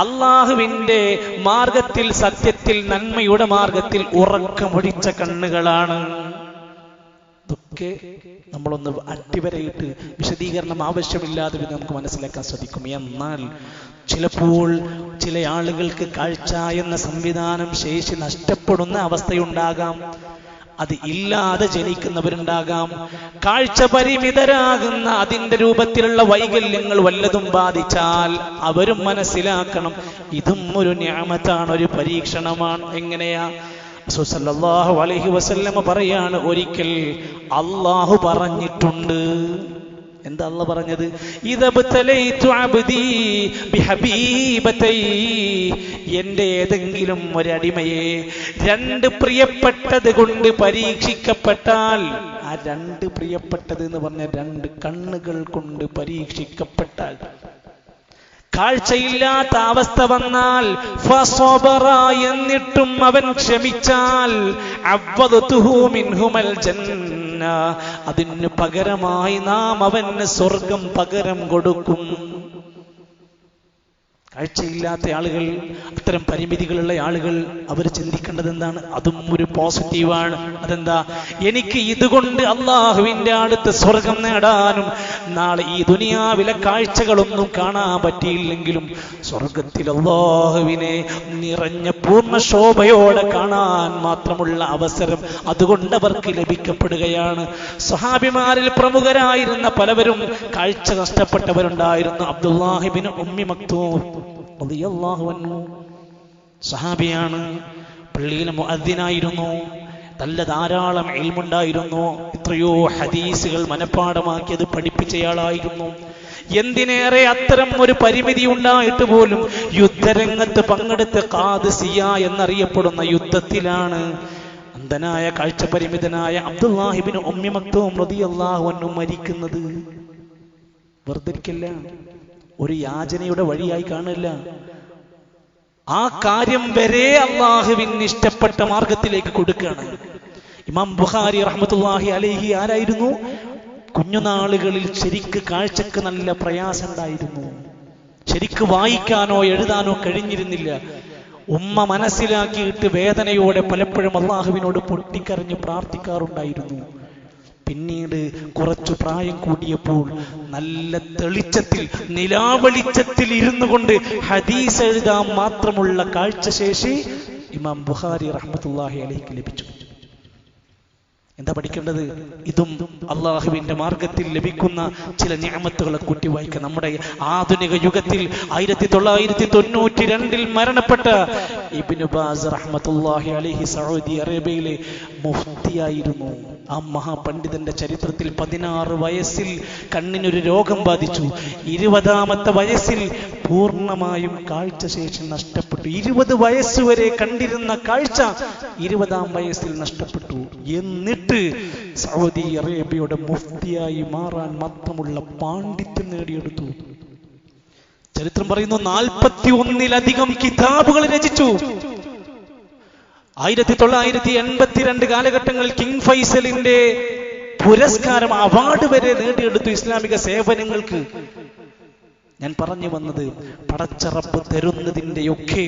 അള്ളാഹുവിന്റെ മാർഗത്തിൽ, സത്യത്തിൽ, നന്മയുടെ മാർഗത്തിൽ ഉറക്കമൊഴിച്ച കണ്ണുകളാണ്. ഇതൊക്കെ നമ്മളൊന്ന് അട്ടിവരയിട്ട് വിശദീകരണം ആവശ്യമില്ലാതെ നമുക്ക് മനസ്സിലാക്കാൻ സാധിക്കും. എന്നാൽ ചിലപ്പോൾ ചില ആളുകൾക്ക് കാഴ്ച എന്ന സംവിധാനം, ശേഷി നഷ്ടപ്പെടുന്ന അവസ്ഥയുണ്ടാകാം. അത് ഇല്ലാതെ ജനിക്കുന്നവരുണ്ടാകാം. കാഴ്ച പരിമിതരാകുന്ന, അതിന്റെ രൂപത്തിലുള്ള വൈകല്യങ്ങൾ വല്ലതും ബാധിച്ചാൽ അവരും മനസ്സിലാക്കണം, ഇതും ഒരു നിഅമത്താണ്, ഒരു പരീക്ഷണമാണ്. എങ്ങനെയാ? റസൂൽ സല്ലല്ലാഹു അലൈഹി വസല്ലം പറയാണ്, ഒരിക്കൽ അള്ളാഹു പറഞ്ഞിട്ടുണ്ട്. എന്താ അള്ളാഹ് പറഞ്ഞത്? ഇദബ്തലൈതു അബ്ദീ ബിഹബീബതൈ, എന്റെ ഏതെങ്കിലും ഒരടിമയെ 2 പ്രിയപ്പെട്ടത് കൊണ്ട് പരീക്ഷിക്കപ്പെട്ടാൽ, ആ 2 പ്രിയപ്പെട്ടത് എന്ന് പറഞ്ഞ 2 കണ്ണുകൾ കൊണ്ട് പരീക്ഷിക്കപ്പെട്ടാൽ, കാഴ്ചയില്ലാത്ത അവസ്ഥ വന്നാൽ, ഫസബറ, എന്നിട്ടും അവൻ ക്ഷമിച്ചാൽ, അവദതുഹു മിൻഹുമൽ ജന്ന, അതിന് പകരമായി നാം അവന് സ്വർഗം പകരം കൊടുക്കും. കാഴ്ചയില്ലാത്ത ആളുകൾ, അത്തരം പരിമിതികളുള്ള ആളുകൾ അവർ ചിന്തിക്കേണ്ടത് എന്താണ്? അതും ഒരു പോസിറ്റീവാണ്. അതെന്താ? എനിക്ക് ഇതുകൊണ്ട് അള്ളാഹുവിന്റെ അടുത്ത് സ്വർഗം നേടാനും നാളെ ഈ ദുനിയാവിലെ കാഴ്ചകളൊന്നും കാണാൻ പറ്റിയില്ലെങ്കിലും സ്വർഗത്തിൽ അള്ളാഹുവിനെ നിറഞ്ഞ പൂർണ്ണ ശോഭയോടെ കാണാൻ മാത്രമുള്ള അവസരം അതുകൊണ്ട് അവർക്ക് ലഭിക്കപ്പെടുകയാണ്. സ്വഹാബിമാരിൽ പ്രമുഖരായിരുന്ന പലവരും കാഴ്ച നഷ്ടപ്പെട്ടവരുണ്ടായിരുന്നു. അബ്ദുല്ലാഹി ഇബ്നു ഉമ്മി മക്തൂം റളിയല്ലാഹു അൻഹു സഹാബിയാണ്. പള്ളിയിലെ മുഅദ്ദിനായിരുന്നു. നല്ല ധാരാളം ഇൽമുണ്ടായിരുന്നു. എത്രയോ ഹദീസുകൾ മനഃപ്പാഠമാക്കിയത് പഠിപ്പിച്ചയാളായിരുന്നു. എന്തിനേറെ അത്തരം ഒരു പരിമിതി ഉണ്ടായിട്ട് പോലും യുദ്ധരംഗത്ത് പങ്കെടുത്ത് ഖാദിസിയ എന്നറിയപ്പെടുന്ന യുദ്ധത്തിലാണ് അന്ധനായ കാഴ്ചപരിമിതനായ അബ്ദുല്ലാഹി ഇബ്നു ഉമ്മി മക്തൂം റളിയല്ലാഹു അൻഹു മരിക്കുന്നത്. വെറുതെരിക്കല്ല, ഒരു യാചനയുടെ വഴിയായി കാണില്ല. ആ കാര്യം വരെ അള്ളാഹുവിന് ഇഷ്ടപ്പെട്ട മാർഗത്തിലേക്ക് കൊടുക്കുകയാണ്. ഇമാം ബുഖാരി റഹ്മത്തുള്ളാഹി അലൈഹി ആരായിരുന്നു? കുഞ്ഞുനാളുകളിൽ ശരിക്ക് കാഴ്ചക്ക് നല്ല പ്രയാസം ഉണ്ടായിരുന്നു. ശരിക്ക് വായിക്കാനോ എഴുതാനോ കഴിഞ്ഞിരുന്നില്ല. ഉമ്മ മനസ്സിലാക്കിയിട്ട് വേദനയോടെ പലപ്പോഴും അള്ളാഹുവിനോട് പൊട്ടിക്കരഞ്ഞ് പ്രാർത്ഥിക്കാറുണ്ടായിരുന്നു. പിന്നീട് കുറച്ചു പ്രായം കൂടിയപ്പോൾ നല്ല തെളിച്ചത്തിൽ, നിലാവെളിച്ചത്തിൽ ഇരുന്നു കൊണ്ട് ഹദീസ് എഴുതാൻ മാത്രമുള്ള കാഴ്ചശേഷി ഇമാം ബുഖാരി റഹ്മത്തുള്ളാഹി അലൈഹിക്ക് ലഭിച്ചു. എന്താ പഠിക്കേണ്ടത്? ഇതും അള്ളാഹുവിന്റെ മാർഗത്തിൽ ലഭിക്കുന്ന ചില നിഅമത്തുകളെ കൂട്ടി വായിക്കുക. നമ്മുടെ ആധുനിക യുഗത്തിൽ 1992 മരണപ്പെട്ട ഇബ്നു ബാസ് റഹ്മത്തുള്ളാഹി അലൈഹി സൗദി അറേബ്യയിലെ മുഫ്തിയായിരുന്നു. ആ മഹാപണ്ഡിതന്റെ ചരിത്രത്തിൽ 16 വയസ്സിൽ കണ്ണിനൊരു രോഗം ബാധിച്ചു. 20ാമത്തെ വയസ്സിൽ പൂർണ്ണമായും കാഴ്ചശേഷി നഷ്ടപ്പെട്ടു. 20 വയസ്സുവരെ കണ്ടിരുന്ന കാഴ്ച 20ാം വയസ്സിൽ നഷ്ടപ്പെട്ടു. എന്നിട്ട് സൗദി അറേബ്യയുടെ മുഫ്തിയായി മാറാൻ മാത്രമുള്ള പാണ്ഡിത്യം നേടിയെടുത്തു. ചരിത്രം പറയുന്നു 41-ലധികം കിതാബുകൾ രചിച്ചു. 1982 കാലഘട്ടങ്ങളിൽ കിങ് ഫൈസലിന്റെ പുരസ്കാരം, അവാർഡ് വരെ നേടിയെടുത്തു ഇസ്ലാമിക സേവനങ്ങൾക്ക്. ഞാൻ പറഞ്ഞു വന്നത്, പടച്ച റബ്ബ് തരുന്നതിൻ്റെയൊക്കെ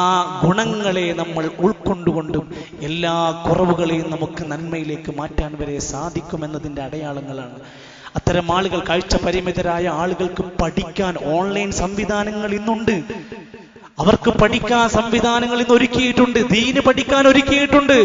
ആ ഗുണങ്ങളെ നമ്മൾ ഉൾക്കൊണ്ടുകൊണ്ടും എല്ലാ കുറവുകളെയും നമുക്ക് നന്മയിലേക്ക് മാറ്റാൻ വരെ സാധിക്കുമെന്നതിൻ്റെ അടയാളങ്ങളാണ്. അത്തരം ആളുകൾ, കാഴ്ച പരിമിതരായ ആളുകൾക്ക് പഠിക്കാൻ ഓൺലൈൻ സംവിധാനങ്ങൾ ഇന്നുണ്ട്. അവർക്ക് പഠിക്കാൻ സംവിധാനങ്ങൾ ഇന്ന് ഒരുക്കിയിട്ടുണ്ട്. ദീന് പഠിക്കാൻ ഒരുക്കിയിട്ടുണ്ട്.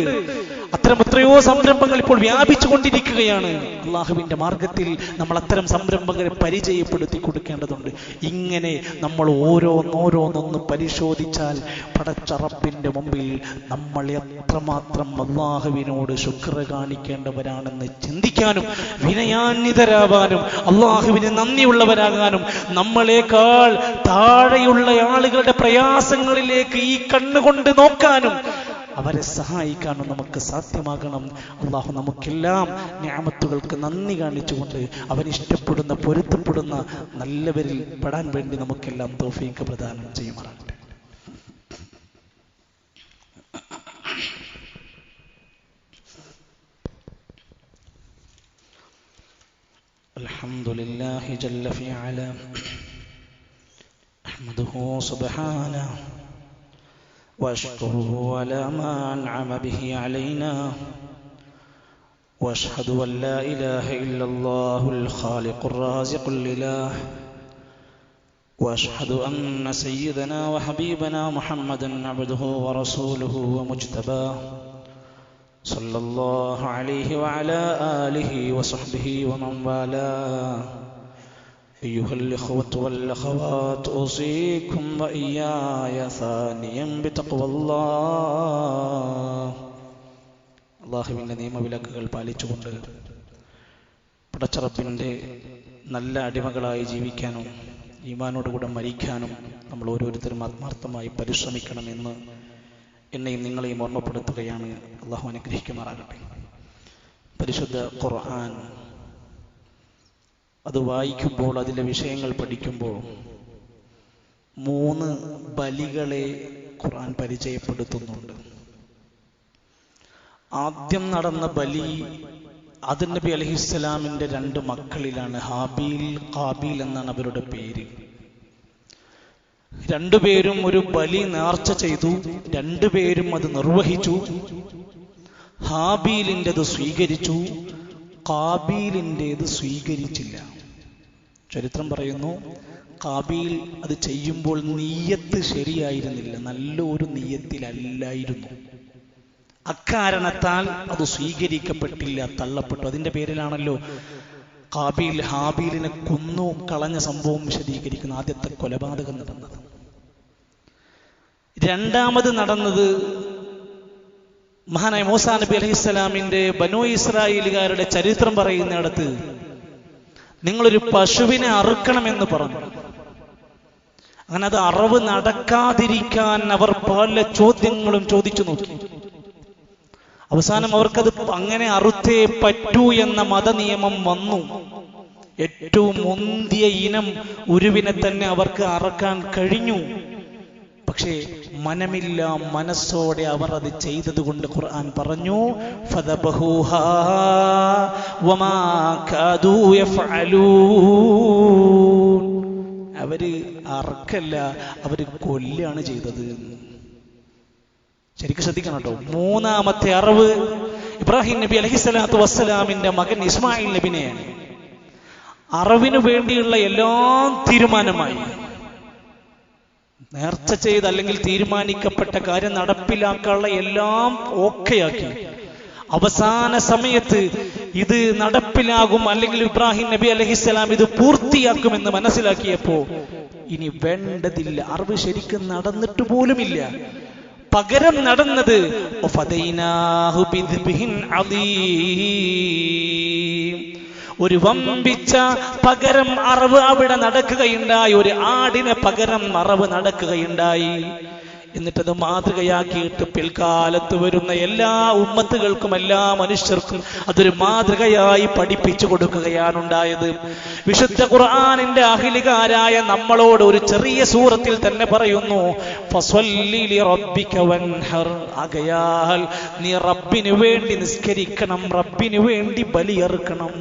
അത്തരം എത്രയോ സംരംഭങ്ങൾ ഇപ്പോൾ വ്യാപിച്ചു കൊണ്ടിരിക്കുകയാണ്. അള്ളാഹുവിന്റെ മാർഗത്തിൽ നമ്മൾ അത്തരം സംരംഭങ്ങളെ പരിചയപ്പെടുത്തി കൊടുക്കേണ്ടതുണ്ട്. ഇങ്ങനെ നമ്മൾ ഓരോന്നോരോന്നൊന്ന് പരിശോധിച്ചാൽ പടച്ച റബ്ബിന്റെ മുമ്പിൽ നമ്മൾ എത്രമാത്രം അള്ളാഹുവിനോട് ശുക്ർ കാണിക്കേണ്ടവരാണെന്ന് ചിന്തിക്കാനും വിനയാന്വിതരാവാനും അള്ളാഹുവിന് നന്ദിയുള്ളവരാകാനും നമ്മളെക്കാൾ താഴെയുള്ള ആളുകളുടെ പ്രയാസങ്ങളിലേക്ക് ഈ കണ്ണുകൊണ്ട് നോക്കാനും അവരെ സഹായിക്കാനും നമുക്ക് സാധ്യമാകണം. അള്ളാഹു നമുക്കെല്ലാം നിഅമത്തുകൾക്ക് നന്ദി കാണിച്ചുകൊണ്ട് അവൻ ഇഷ്ടപ്പെടുന്ന, പൊരുത്തപ്പെടുന്ന നല്ലവരിൽ പെടാൻ വേണ്ടി നമുക്കെല്ലാം തൗഫീഖ് പ്രദാനം ചെയ്യുമാറാകട്ടെ. അൽഹംദുലില്ലാഹി ജല്ല ഫിഅല അഹ്മദുഹു സുബ്ഹാനഹു واشكره على ما أنعم به علينا واشهد أن لا إله إلا الله الخالق الرازق الإله واشهد أن سيدنا وحبيبنا محمدا عبده ورسوله ومجتباه صلى الله عليه وعلى آله وصحبه ومن والاه. أيها الإخوة والأخوات أوصيكم وإياي ثانيا بتقوى الله. അള്ളാഹുവിൻ്റെ നിയമവിലക്കുകൾ പാലിച്ചുകൊണ്ട് പടച്ച റബ്ബിൻ്റെ നല്ല അടിമകളായി ജീവിക്കാനും ഈമാനോടുകൂടെ മരിക്കാനും നമ്മൾ ഓരോരുത്തരും ആത്മാർത്ഥമായി പരിശ്രമിക്കണമെന്ന് എന്നെയും നിങ്ങളെയും ഓർമ്മപ്പെടുത്തുകയാണ്. അള്ളാഹു അനുഗ്രഹിക്കുമാറാകട്ടെ. പരിശുദ്ധ ഖുർആൻ അത് വായിക്കുമ്പോൾ, അതിലെ വിഷയങ്ങൾ പഠിക്കുമ്പോൾ 3 ബലികളെ ഖുർആൻ പരിചയപ്പെടുത്തുന്നുണ്ട്. ആദ്യം നടന്ന ബലി ആദം നബി അലൈഹിസ്സലാമിന്റെ 2 മക്കളിലാണ്. ഹാബീൽ, ഖാബീൽ എന്നാണ് അവരുടെ പേര്. രണ്ടുപേരും ഒരു ബലി നേർച്ച ചെയ്തു. രണ്ടുപേരും അത് നിർവഹിച്ചു. ഹാബീലിൻ്റെത് സ്വീകരിച്ചു, ഖാബീലിൻ്റെത് സ്വീകരിച്ചില്ല. ചരിത്രം പറയുന്നു, ഖാബീൽ അത് ചെയ്യുമ്പോൾ നിയ്യത്ത് ശരിയായിരുന്നില്ല, നല്ലൊരു നിയ്യത്തിലല്ലായിരുന്നു. അക്കാരണത്താൽ അത് സ്വീകരിക്കപ്പെട്ടില്ല, തള്ളപ്പെട്ടു. അതിന്റെ പേരിലാണല്ലോ ഖാബീൽ ഹാബീലിനെ കൊന്നു കളഞ്ഞ സംഭവം വിശദീകരിക്കുന്ന ആദ്യത്തെ കൊലപാതകം നടന്നത്. രണ്ടാമത് നടന്നത് മഹാനായ മൂസാ നബി അലൈഹിസ്സലാമിന്റെ ബനൂ ഇസ്രായേലുകാരുടെ ചരിത്രം പറയുന്നിടത്ത് നിങ്ങളൊരു പശുവിനെ അറുക്കണമെന്ന് പറഞ്ഞു. അങ്ങനെ അത് അറവ് നടക്കാതിരിക്കാൻ അവർ പല ചോദ്യങ്ങളും ചോദിച്ചു നോക്കി. അവസാനം അവർക്കത് അങ്ങനെ അറുത്തേ പറ്റൂ എന്ന മതനിയമം വന്നു. ഏറ്റവും മുന്തിയ ഇനം ഉരുവിനെ തന്നെ അവർക്ക് അറക്കാൻ കഴിഞ്ഞു. പക്ഷേ മനമില്ല, മനസ്സോടെ അവർ അത് ചെയ്തത് കൊണ്ട് ഖുർആൻ പറഞ്ഞു, ഫദബഹൂഹാ വമാ കാദൂ യഫ്അലൂൻ. അവര് അറക്കല്ല, അവര് കൊല്ലാണ് ചെയ്തത്. ശരിക്കും ശ്രദ്ധിക്കണം കേട്ടോ. മൂന്നാമത്തെ അറവ് ഇബ്രാഹിം നബി അലൈഹിസ്സലാത്തു വസ്സലാമിന്റെ മകൻ ഇസ്മായിൽ നബിനെയാണ്. അറവിനു വേണ്ടിയുള്ള എല്ലാം തീരുമാനമായി. നേർച്ച ചെയ്ത് അല്ലെങ്കിൽ തീരുമാനിക്കപ്പെട്ട കാര്യം നടപ്പിലാക്കാനുള്ള എല്ലാം ഓക്കെയാക്കി. അവസാന സമയത്ത് ഇത് നടപ്പിലാകും, അല്ലെങ്കിൽ ഇബ്രാഹിം നബി അലൈഹിസ്സലാം ഇത് പൂർത്തിയാക്കുമെന്ന് മനസ്സിലാക്കിയപ്പോ ഇനി വേണ്ടതില്ല. അറവ് ശരിക്കും നടന്നിട്ട് പോലുമില്ല. പകരം നടന്നത് ഒരു വമ്പിച്ച പകരം അറവ് അവിടെ നടക്കുകയുണ്ടായി. ഒരു ആടിനെ പകരം അറവ് നടക്കുകയുണ്ടായി. എന്നിട്ടത് മാതൃകയാക്കിയിട്ട് പിൽക്കാലത്ത് വരുന്ന എല്ലാ ഉമ്മത്തുകൾക്കും എല്ലാ മനുഷ്യർക്കും അതൊരു മാതൃകയായി പഠിപ്പിച്ചു കൊടുക്കുകയാണ് ഉണ്ടായത്. വിശുദ്ധ ഖുർആനിന്റെ അഹിലികാരായ നമ്മളോട് ഒരു ചെറിയ സൂറത്തിൽ തന്നെ പറയുന്നു, ഫസ്വല്ലി ലിറബ്ബിക വൻഹർ. ആകയാൽ നീ റബ്ബിനു വേണ്ടി നിസ്കരിക്കണം, റബ്ബിനു വേണ്ടി ബലിയറുക്കണം.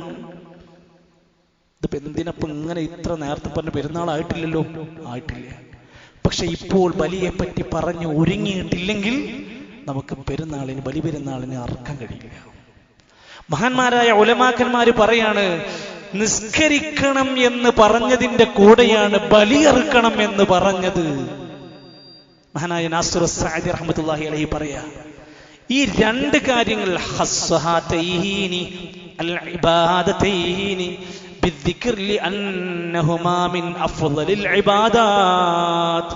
ഇതിപ്പോ എന്തിനപ്പം ഇങ്ങനെ ഇത്ര നേരത്തെ പറഞ്ഞ പെരുന്നാളായിട്ടില്ലല്ലോ, ആയിട്ടില്ല. പക്ഷെ ഇപ്പോൾ ബലിയെ പറ്റി പറഞ്ഞു ഒരുങ്ങിയിട്ടില്ലെങ്കിൽ നമുക്ക് പെരുന്നാളിന് ബലി പെരുന്നാളിന് അറക്കാൻ കഴിയില്ല. മഹാന്മാരായ ഉലമാക്കന്മാര് പറയാണ്, നിസ്കരിക്കണം എന്ന് പറഞ്ഞതിന്റെ കൂടെയാണ് ബലിയറുക്കണം എന്ന് പറഞ്ഞത്. മഹാനായ നാസിർ സഅദി റഹ്മത്തുള്ളാഹി അലൈഹി പറയാ, ഈ രണ്ട് കാര്യങ്ങൾ ഹസ്സഹാതൈനി അൽ ഇബാദതൈനി بالذكر لأنهما من أفضل العبادات.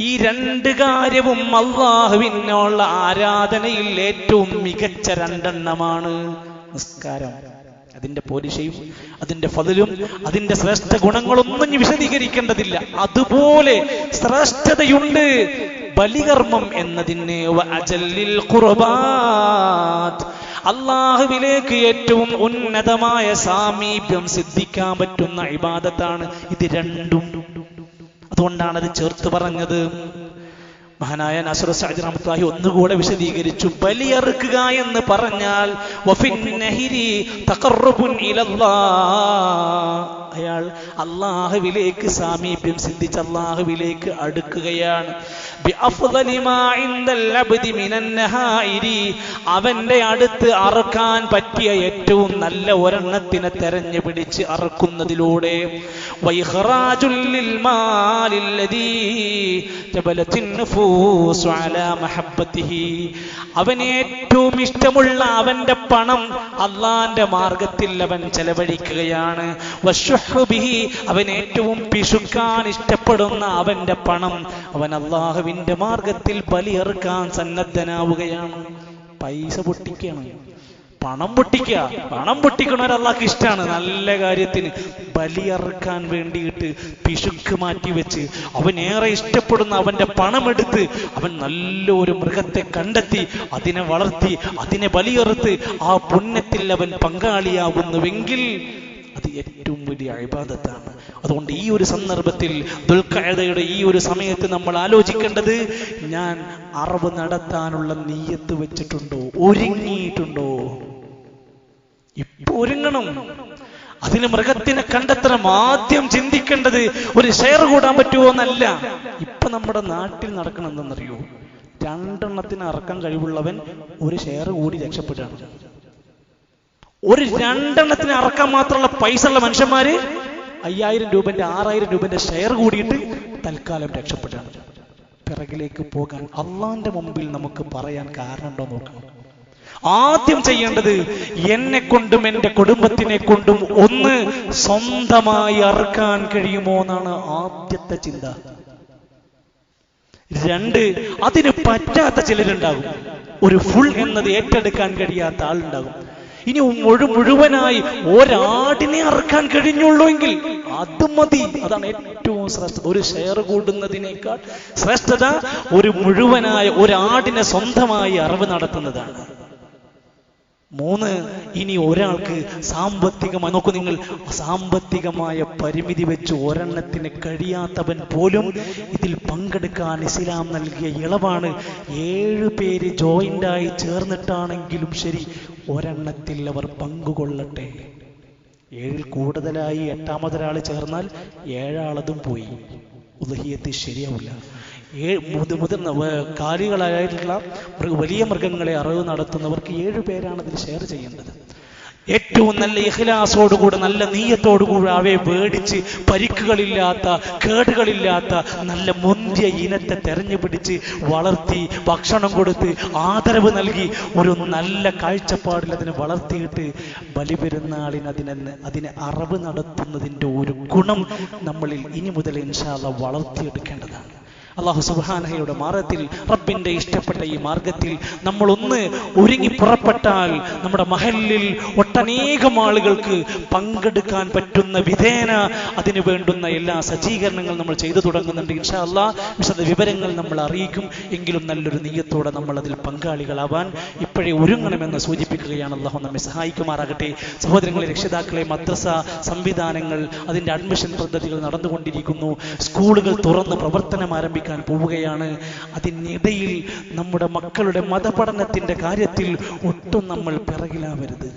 ഈ രണ്ട് കാര്യവും അല്ലാഹുവിനുള്ള ആരാധനയിൽ ഏറ്റവും മികച്ച രണ്ടെണ്ണമാണ്. നിസ്കാരം, അതിന്റെ പോരിശയും അതിന്റെ ഫضലും അതിന്റെ ശ്രേഷ്ഠ ഗുണങ്ങളൊന്നും വിശദീകരിക്കേണ്ടതില്ല. അതുപോലെ ശ്രേഷ്ഠതയുണ്ട് ബലികർമ്മം എന്നതിന്. വഅജല്ലിൽ ഖുർബാത്ത്, അല്ലാഹുവിലേക്ക് ഏറ്റവും ഉന്നതമായ സാമീപ്യം സിദ്ധിക്കാൻ പറ്റുന്ന ഇബാദത്താണ് ഇത് രണ്ടും. അതുകൊണ്ടാണ് അത് ചേർത്ത് പറഞ്ഞത്. മഹാനായ നാസിർ സഅദി റഹ്മത്തുള്ളാഹി ഒന്നുകൂടെ വിശദീകരിച്ചു. ബലിയറുക്കുക എന്ന് പറഞ്ഞാൽ വഫിന്നഹിരി തഖർറുബുൻ ഇലല്ലാഹ്, അയാൾ അല്ലാഹുവിലേക്ക് സാമീപ്യം സിദ്ധിച്ച് അല്ലാഹുവിലേക്ക് അടുക്കുകയാണ്. ബിഅഫ്ളലി മാ ഇൻദൽ അബ്ദി മിനൻ നഹായിരി, അവന്റെ അടുത്ത് അറക്കാൻ പറ്റിയ ഏറ്റവും നല്ല ഒരെണ്ണത്തിനെ തെരഞ്ഞു പിടിച്ച് അറക്കുന്നതിലൂടെ. വഇഖ്റാജുൽ ലിൽ മാലില്ലദീ തബലത്തിൻ നുഫൂസ് അലാ മഹബ്ബതിഹി, അവന് ഏറ്റവും ഇഷ്ടമുള്ള അവന്റെ പണം അല്ലാഹുവിന്റെ മാർഗത്തിൽ അവൻ ചെലവഴിക്കുകയാണ്. വശുഹ്ബിഹി, അവൻ ഏറ്റവും പിശുക്കാൻ ഇഷ്ടപ്പെടുന്ന അവന്റെ പണം അവൻ അല്ലാഹുവിന്റെ മാർഗത്തിൽ ബലിയറുക്കാൻ സന്നദ്ധനാവുകയാണ്. പൈസ പൊട്ടിക്കുകയാണ്, പണം പൊട്ടിക്കുക. പണം പൊട്ടിക്കണവർ അല്ലാഹുക്ക് ഇഷ്ടമാണ്. നല്ല കാര്യത്തിന് ബലിയറുക്കാൻ വേണ്ടിയിട്ട് പിശുക്ക് മാറ്റി വെച്ച് അവൻ ഏറെ ഇഷ്ടപ്പെടുന്ന അവന്റെ പണമെടുത്ത് അവൻ നല്ലൊരു മൃഗത്തെ കണ്ടെത്തി അതിനെ വളർത്തി അതിനെ ബലിയറുത്ത് ആ പുണ്യത്തിൽ അവൻ പങ്കാളിയാകുന്നുവെങ്കിൽ അത് ഏറ്റവും വലിയ ഇബാദത്താണ്. അതുകൊണ്ട് ഈ ഒരു സന്ദർഭത്തിൽ ദുൽഖഅദയുടെ ഈ ഒരു സമയത്ത് നമ്മൾ ആലോചിക്കേണ്ടത്, ഞാൻ അറവ് നടത്താനുള്ള നിയ്യത്ത് വെച്ചിട്ടുണ്ടോ, ഒരുങ്ങിയിട്ടുണ്ടോ? ഇപ്പൊ ഒരുങ്ങണം. അതിന് മൃഗത്തിനെ കണ്ടെത്തണം. ആദ്യം ചിന്തിക്കേണ്ടത് ഒരു ഷെയർ കൂടാൻ പറ്റുമോ എന്നല്ല. ഇപ്പൊ നമ്മുടെ നാട്ടിൽ നടക്കണം എന്തെന്നറിയോ? 2 എണ്ണത്തിന് അറക്കാൻ കഴിവുള്ളവൻ ഒരു ഷെയർ കൂടി രക്ഷപ്പെടുകയാണ്. ഒരു 2 എണ്ണത്തിന് അറക്കാൻ മാത്രമുള്ള പൈസ ഉള്ള മനുഷ്യന്മാര് 5000 രൂപന്റെ 6000 രൂപന്റെ ഷെയർ കൂടിയിട്ട് തൽക്കാലം രക്ഷപ്പെടുകയാണ്. പിറകിലേക്ക് പോകാൻ അള്ളാന്റെ മുമ്പിൽ നമുക്ക് പറയാൻ കാരണമുണ്ടോ നോക്കണം. ആദ്യം ചെയ്യേണ്ടത് എന്നെ കൊണ്ടും എന്റെ കുടുംബത്തിനെ കൊണ്ടും ഒന്ന് സ്വന്തമായി അറുക്കാൻ കഴിയുമോ എന്നാണ് ആദ്യത്തെ ചിന്ത. 2, അതിന് പറ്റാത്ത ചിലരുണ്ടാകും. ഒരു ഫുൾ എന്നത് ഏറ്റെടുക്കാൻ കഴിയാത്ത ആളുണ്ടാകും. ഇനി മുഴുവനായി ഒരാടിനെ അറുക്കാൻ കഴിഞ്ഞുള്ളൂ എങ്കിൽ അത് മതി. അതാണ് ഏറ്റവും ശ്രേഷ്ഠത. ഒരു ഷെയർ കൂടുന്നതിനേക്കാൾ ശ്രേഷ്ഠത ഒരു മുഴുവനായ ഒരാടിനെ സ്വന്തമായി അറിവ് നടത്തുന്നതാണ്. 3, ഇനി ഒരാൾക്ക് സാമ്പത്തികമായി നോക്കൂ നിങ്ങൾ, സാമ്പത്തികമായ പരിമിതി വെച്ച് ഒരെണ്ണത്തിന് കഴിയാത്തവൻ പോലും ഇതിൽ പങ്കെടുക്കാൻ ഇസ്ലാം നൽകിയ ഇളവാണ്. 7 പേര് ജോയിന്റായി ചേർന്നിട്ടാണെങ്കിലും ശരി ഒരെണ്ണത്തിൽ അവർ പങ്കുകൊള്ളട്ടെ. 7 കൂടുതലായി 8ാമതൊരാൾ ചേർന്നാൽ 7 ആളതും പോയി. ഉദ്ഹിയത്ത് ശരിയാവില്ല. മുതിർന്ന കാലികളായിട്ടുള്ള വലിയ മൃഗങ്ങളെ അറിവ് നടത്തുന്നവർക്ക് 7 പേരാണ് അതിൽ ഷെയർ ചെയ്യേണ്ടത്. ഏറ്റവും നല്ല ഇഖ്ലാസോടുകൂടെ നല്ല നീയത്തോടുകൂടെ അവയെ മേടിച്ച് പരിക്കുകളില്ലാത്ത കേടുകളില്ലാത്ത നല്ല മുന്തിയ ഇനത്തെ തെരഞ്ഞു പിടിച്ച് വളർത്തി ഭക്ഷണം കൊടുത്ത് ആദരവ് നൽകി ഒരു നല്ല കാഴ്ചപ്പാടിൽ അതിനെ വളർത്തിയിട്ട് ബലിപെരുന്നാളിന് അതിനെ അറിവ് നടത്തുന്നതിൻ്റെ ഒരു ഗുണം നമ്മളിൽ ഇനി മുതൽ ഇൻഷാ അല്ലാഹ് വളർത്തിയെടുക്കേണ്ടതാണ്. അല്ലാഹു സുബ്ഹാനഹുവയുടെ മാർഗത്തിൽ, റബ്ബിന്റെ ഇഷ്ടപ്പെട്ട ഈ മാർഗത്തിൽ നമ്മൾ ഒന്ന് ഒരുങ്ങി പുറപ്പെട്ടാൽ നമ്മുടെ മഹല്ലിൽ ഒട്ടനേകം ആളുകൾക്ക് പങ്കെടുക്കാൻ പറ്റുന്ന വിധേന അതിനു വേണ്ടുന്ന എല്ലാ സജ്ജീകരണങ്ങളും നമ്മൾ ചെയ്തു തുടങ്ങുന്നുണ്ട്. ഇൻഷാ അല്ലാഹ് വിശദ വിവരങ്ങൾ നമ്മൾ അറിയിക്കും. എങ്കിലും നല്ലൊരു നിയ്യത്തോടെ നമ്മൾ അതിൽ പങ്കാളികളാവാൻ ഇപ്പോഴേ ഒരുങ്ങണമെന്ന് സൂചിപ്പിക്കുകയാണ്. അല്ലാഹു നമ്മെ സഹായിക്കുമാറാകട്ടെ. സഹോദരങ്ങളെ, രക്ഷിതാക്കളെ, മദ്രസ സംവിധാനങ്ങൾ അതിൻ്റെ അഡ്മിഷൻ പദ്ധതികൾ നടന്നുകൊണ്ടിരിക്കുന്നു. സ്കൂളുകൾ തുറന്ന് പ്രവർത്തനം ആരംഭിക്കും പോവുകയാണ്. അതിനിടയിൽ നമ്മുടെ മക്കളുടെ മതപഠനത്തിന്റെ കാര്യത്തിൽ ഒട്ടും നമ്മൾ പിറകിലാവരുത്.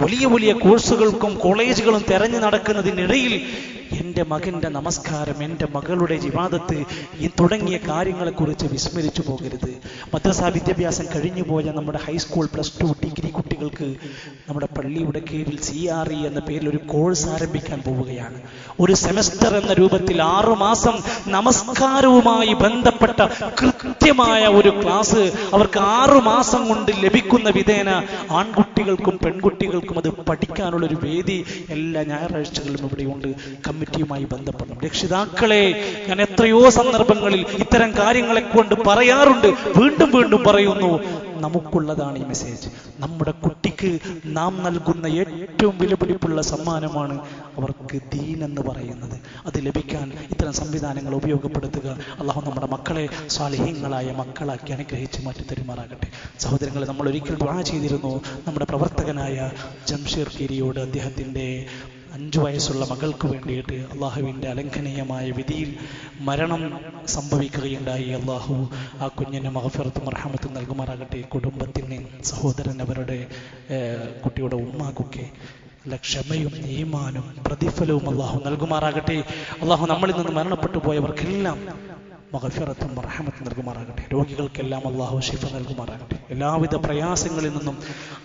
വലിയ വലിയ കോഴ്സുകൾക്കും കോളേജുകളും തെരഞ്ഞു നടക്കുന്നതിനിടയിൽ എൻ്റെ മകൻ്റെ നമസ്കാരം, എൻ്റെ മകളുടെ ഇബാദത്ത് തുടങ്ങിയ കാര്യങ്ങളെക്കുറിച്ച് വിസ്മരിച്ചു പോകരുത്. മദ്രസാ വിദ്യാഭ്യാസം കഴിഞ്ഞുപോയ നമ്മുടെ ഹൈസ്കൂൾ, +2, ഡിഗ്രി കുട്ടികൾക്ക് നമ്മുടെ പള്ളിയുടെ കീഴിൽ CRE എന്ന പേരിൽ ഒരു കോഴ്സ് ആരംഭിക്കാൻ പോവുകയാണ്. ഒരു സെമസ്റ്റർ എന്ന രൂപത്തിൽ 6 മാസം നമസ്കാരവുമായി ബന്ധപ്പെട്ട കൃത്യമായ ഒരു ക്ലാസ് അവർക്ക് 6 മാസം കൊണ്ട് ലഭിക്കുന്ന വിധേന ആൺകുട്ടികൾക്കും പെൺകുട്ടികൾക്കും അത് പഠിക്കാനുള്ള ഒരു വേദി എല്ലാ ഞായറാഴ്ചകളിലും ഇവിടെയുണ്ട്. കമ്മിറ്റിയുമായി ബന്ധപ്പെടണം. രക്ഷിതാക്കളെ, ഞാൻ എത്രയോ സന്ദർഭങ്ങളിൽ ഇത്തരം കാര്യങ്ങളെ കൊണ്ട് പറയാറുണ്ട്, വീണ്ടും വീണ്ടും പറയുന്നു. നമുക്കുള്ളതാണ് ഈ മെസ്സേജ്. നമ്മുടെ കുട്ടിക്ക് നാം നൽകുന്ന ഏറ്റവും വിലപിടിപ്പുള്ള സമ്മാനമാണ് അവർക്ക് ദീൻ എന്ന് പറയുന്നത്. അത് ലഭിക്കാൻ ഇത്തരം സംവിധാനങ്ങൾ ഉപയോഗപ്പെടുത്തുക. അല്ലാഹു നമ്മുടെ മക്കളെ സാലിഹീങ്ങളായ മക്കളാക്കി അനുഗ്രഹിച്ച് മാറ്റി തരുമാറാകട്ടെ. സഹോദരങ്ങളെ, നമ്മൾ ഒരിക്കൽ ദുആ ചെയ്തിരുന്നു നമ്മുടെ പ്രവർത്തകനായ ജംഷീർ കീരിയോട്. അദ്ദേഹത്തിൻ്റെ 5 വയസ്സുള്ള മകൾക്ക് വേണ്ടിയിട്ട് അള്ളാഹുവിൻ്റെ അലംഘനീയമായ വിധിയിൽ മരണം സംഭവിക്കുകയുണ്ടായി. അള്ളാഹു ആ കുഞ്ഞിന് മഗ്ഫിറത്തും റഹ്മത്തും നൽകുമാറാകട്ടെ. കുടുംബത്തിന്, സഹോദരൻ, അവരുടെ കുട്ടിയുടെ ഉമ്മാക്കൊക്കെ ക്ഷമയും ഈമാനും പ്രതിഫലവും അള്ളാഹു നൽകുമാറാകട്ടെ. അള്ളാഹു നമ്മളിൽ നിന്ന് മരണപ്പെട്ടു പോയവർക്കെല്ലാം മഗ്ഫിറത്തും റഹ്മത്തും നൽകുമാറാകട്ടെ. രോഗികൾക്കെല്ലാം അള്ളാഹു ശിഫ നൽകുമാറാകട്ടെ. എല്ലാവിധ പ്രയാസങ്ങളിൽ നിന്നും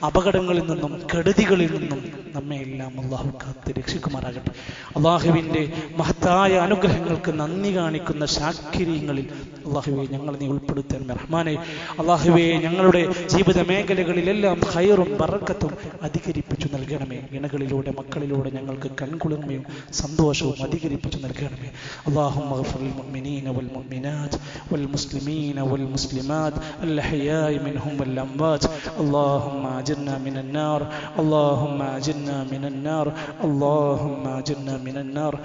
അപകടങ്ങളിൽ നിന്നും കെടുതികളിൽ നിന്നും നമ്മെ എല്ലാം അള്ളാഹു കാത്ത് രക്ഷിക്കുമാറാകട്ടെ. അള്ളാഹുവിൻ്റെ മഹത്തായ അനുഗ്രഹങ്ങൾക്ക് നന്ദി കാണിക്കുന്ന ശാക്കിരീങ്ങളിൽ അള്ളാഹുവെ ഞങ്ങൾ നീ ഉൾപ്പെടുത്താൻ റഹ്മാനെ. അള്ളാഹുവെ, ഞങ്ങളുടെ ജീവിത മേഖലകളിലെല്ലാം ഖൈറും ബറക്കത്തും അധികരിപ്പിച്ചു നൽകണമേ. ഇണകളിലൂടെ, മക്കളിലൂടെ ഞങ്ങൾക്ക് കൺകുളിർമയും സന്തോഷവും അധികരിപ്പിച്ചു നൽകണമേ. അല്ലാഹുമ്മ ഗ്ഫിർ ലിൽ മുഅ്മിനീന വൽ മുഅ്മിനാത്ത് വൽ മുസ്ലിമീന വൽ മുസ്ലിമാത്ത് അൽ അഹ്യാഇ മിൻഹും വൽ അംവാത്ത്. അല്ലാഹുമ്മ അജിർനാ മിനൻ നാർ, അല്ലാഹുമ്മ അജിർനാ മിനൻ നാർ, അല്ലാഹുമ്മ അജിർനാ മിനൻ നാർ.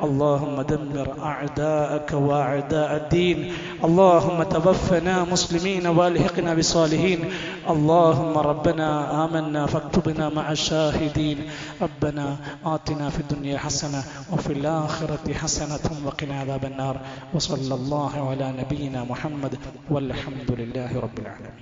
അല്ലാഹുമ്മ ദമ്മിർ അഅദാഅക വഅഅദാഅ الدين. اللهم توفنا مسلمين والحقنا بالصالحين. اللهم ربنا آمنا فاكتبنا مع الشاهدين. ربنا آتنا في الدنيا حسنة وفي الآخرة حسنة وقنا عذاب النار. وصلى الله على نبينا محمد والحمد لله رب العالمين.